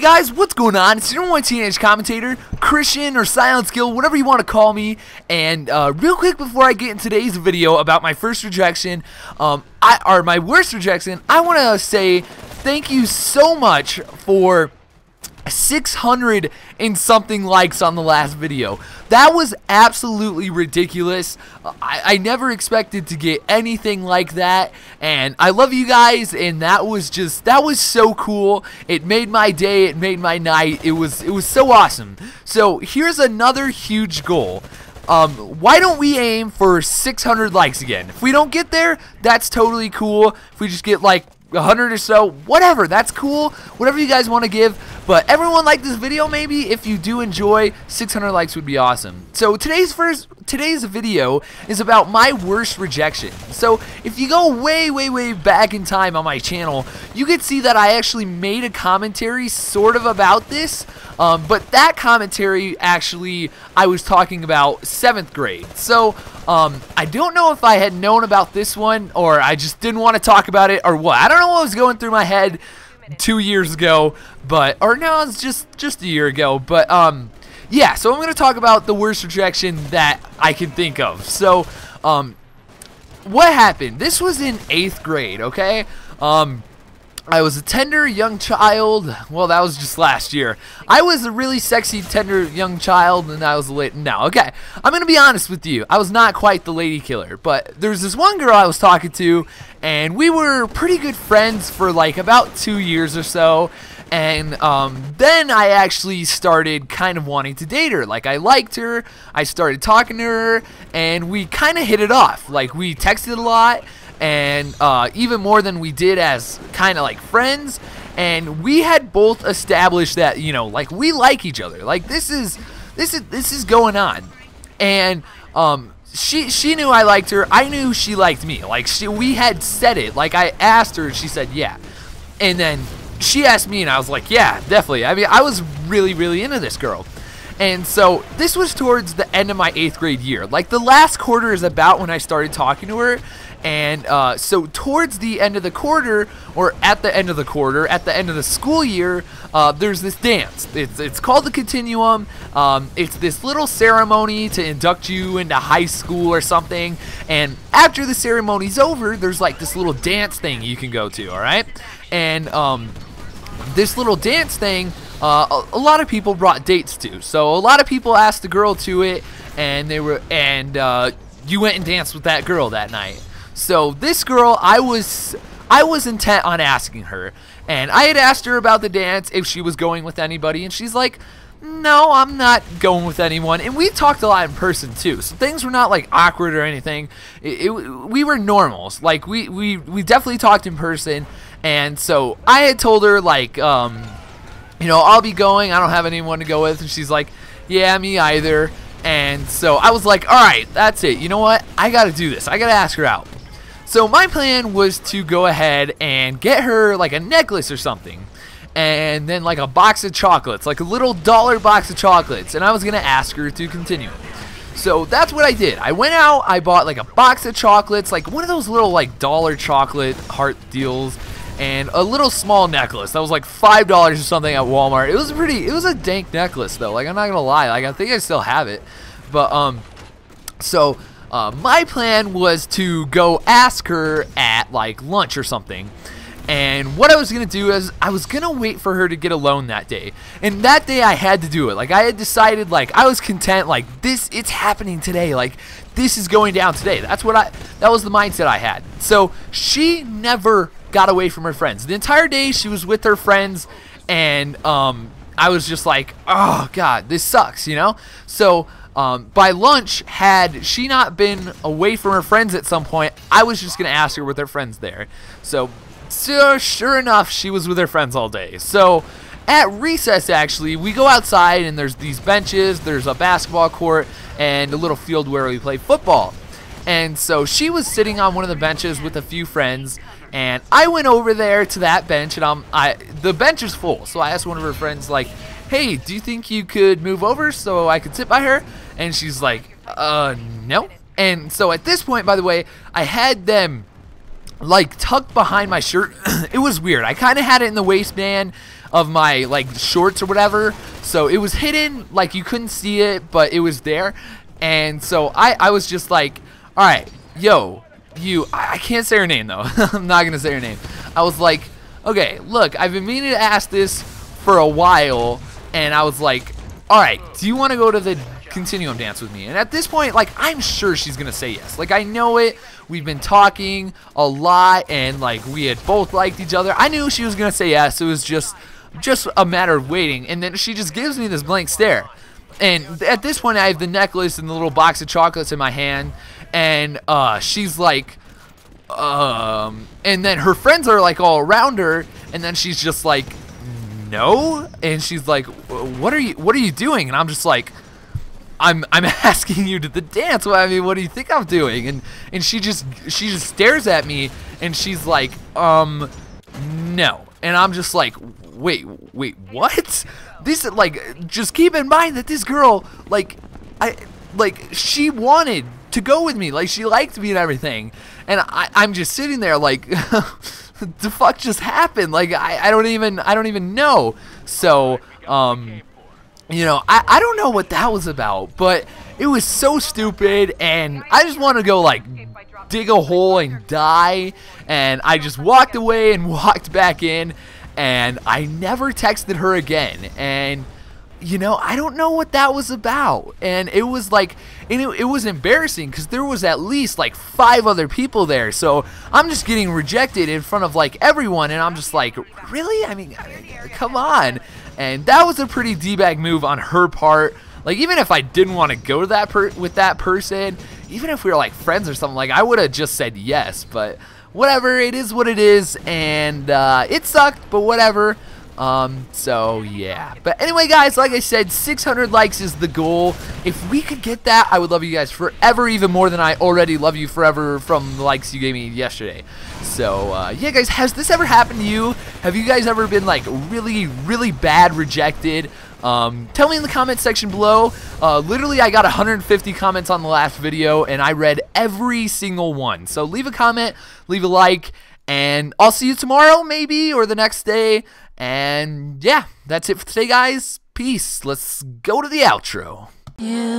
guys, what's going on? It's your number one teenage commentator, Christian or Silent Skill, whatever you want to call me. And real quick before I get in today's video about my first rejection, or my worst rejection, I want to say thank you so much for 600 and something likes on the last video. That was absolutely ridiculous. I never expected to get anything like that, and I love you guys, and that was so cool. It made my day, it made my night. It was so awesome. So here's another huge goal. Why don't we aim for 600 likes again? If we don't get there, that's totally cool. If we just get like 100 or so, whatever, that's cool. Whatever you guys want to give. But everyone like this video, maybe. If you do enjoy, 600 likes would be awesome. So today's video is about my worst rejection. So if you go way back in time on my channel, you could see that I actually made a commentary sort of about this. But that commentary, actually, I was talking about 7th grade. So I don't know if I had known about this one, or I just didn't want to talk about it, or what. I don't know what was going through my head 2 years ago, or no, it's just a year ago. But yeah, so I'm going to talk about the worst rejection that I can think of. So what happened? This was in 8th grade, okay? I was a tender young child. Well, that was just last year. I was a really sexy, tender young child, and I was no, okay. I'm going to be honest with you. I was not quite the lady killer, but there's this one girl I was talking to, and we were pretty good friends for like about 2 years or so. And then I actually started kind of wanting to date her. Like, I liked her. I started talking to her, and we kind of hit it off. Like, we texted a lot, and even more than we did as kind of like friends. And we had both established that, you know, like, we like each other. Like, this is going on. And she knew I liked her. I knew she liked me. Like, we had said it. Like, I asked her, and she said yeah. And then she asked me, and I was like, yeah, definitely. I mean, I was really into this girl. And so this was towards the end of my 8th grade year. Like, the last quarter is about when I started talking to her. And so towards the end of the quarter, or at the end of the quarter, at the end of the school year, there's this dance. It's called the Continuum. It's this little ceremony to induct you into high school or something. And after the ceremony's over, there's like this little dance thing you can go to, all right? And this little dance thing, a lot of people brought dates to. So a lot of people asked the girl to it, and you went and danced with that girl that night. So this girl, I was intent on asking her, and I had asked her about the dance, if she was going with anybody, and she's like, no, I'm not going with anyone. And we talked a lot in person too, so things were not like awkward or anything. We were normals. Like, we definitely talked in person. And so I had told her, like, you know, I'll be going, I don't have anyone to go with. And she's like, yeah, me either. And so I was like, all right, that's it. You know what? I got to do this. I got to ask her out. So my plan was to go ahead and get her like a necklace or something. And then like a box of chocolates, like a little $1 box of chocolates. And I was going to ask her to continue. So that's what I did. I went out, I bought like a box of chocolates, like one of those little like $1 chocolate heart deals, and a little small necklace that was like $5 or something at Walmart. It was a dank necklace though. Like, I'm not gonna lie. Like, I think I still have it. But so my plan was to go ask her at like lunch or something. And what I was gonna do is I was gonna wait for her to get alone that day. And that day I had to do it. Like, I had decided, like, I was content, like, it's happening today. Like, this is going down today. That was the mindset I had. So she never got away from her friends. The entire day she was with her friends, and I was just like, oh god, this sucks, you know? So by lunch, had she not been away from her friends at some point, I was just gonna ask her with her friends there. So sure enough, she was with her friends all day. So at recess, actually, we go outside, and there's these benches, there's a basketball court, and a little field where we play football. And so she was sitting on one of the benches with a few friends, and I went over there to that bench, and the bench is full. So I asked one of her friends, like, hey, do you think you could move over so I could sit by her? And she's like, no. And so at this point, by the way, I had them like tucked behind my shirt. It was weird. I kind of had it in the waistband, of my like shorts or whatever, so it was hidden, like you couldn't see it, but it was there. And so I was just like, all right, yo, I can't say her name though. I'm not gonna say her name. I was like, okay, look, I've been meaning to ask this for a while, and I was like, all right, do you want to go to the Continuum dance with me? And at this point, like, I'm sure she's gonna say yes. Like, I know it. We've been talking a lot, and like we had both liked each other. I knew she was gonna say yes. It was just a matter of waiting. And then she just gives me this blank stare. And at this point, I have the necklace and the little box of chocolates in my hand, and she's like, and then her friends are like all around her, and then she's just like, no, and she's like, what are you doing? And I'm just like, I'm asking you to the dance. I mean, what do you think I'm doing? And she just stares at me, and she's like, no. And I'm just like, wait, what? This, like, just keep in mind that this girl, like, she wanted to go with me, like, she liked me and everything, and I'm just sitting there like, the fuck just happened? Like, I don't even know. So, you know, I don't know what that was about, but it was so stupid, and I just want to go, like, dig a hole and die, and I just walked away and walked back in, and I never texted her again. And you know, I don't know what that was about. And it was like, and it was embarrassing because there was at least like 5 other people there. So I'm just getting rejected in front of like everyone, and I'm just like, really? I mean, come on. And that was a pretty D-bag move on her part. Like, even if I didn't want to go to that with that person, even if we were like friends or something, like, I would have just said yes. But whatever, it is what it is, and it sucked, but whatever. So yeah, but anyway, guys, like I said, 600 likes is the goal. If we could get that, I would love you guys forever, even more than I already love you forever from the likes you gave me yesterday. So yeah, guys, has this ever happened to you? Have you guys ever been like really bad rejected? Tell me in the comment section below. Literally, I got 150 comments on the last video, and I read every single one. So leave a comment, leave a like, and I'll see you tomorrow, maybe, or the next day. And yeah, that's it for today, guys. Peace. Let's go to the outro. Yeah.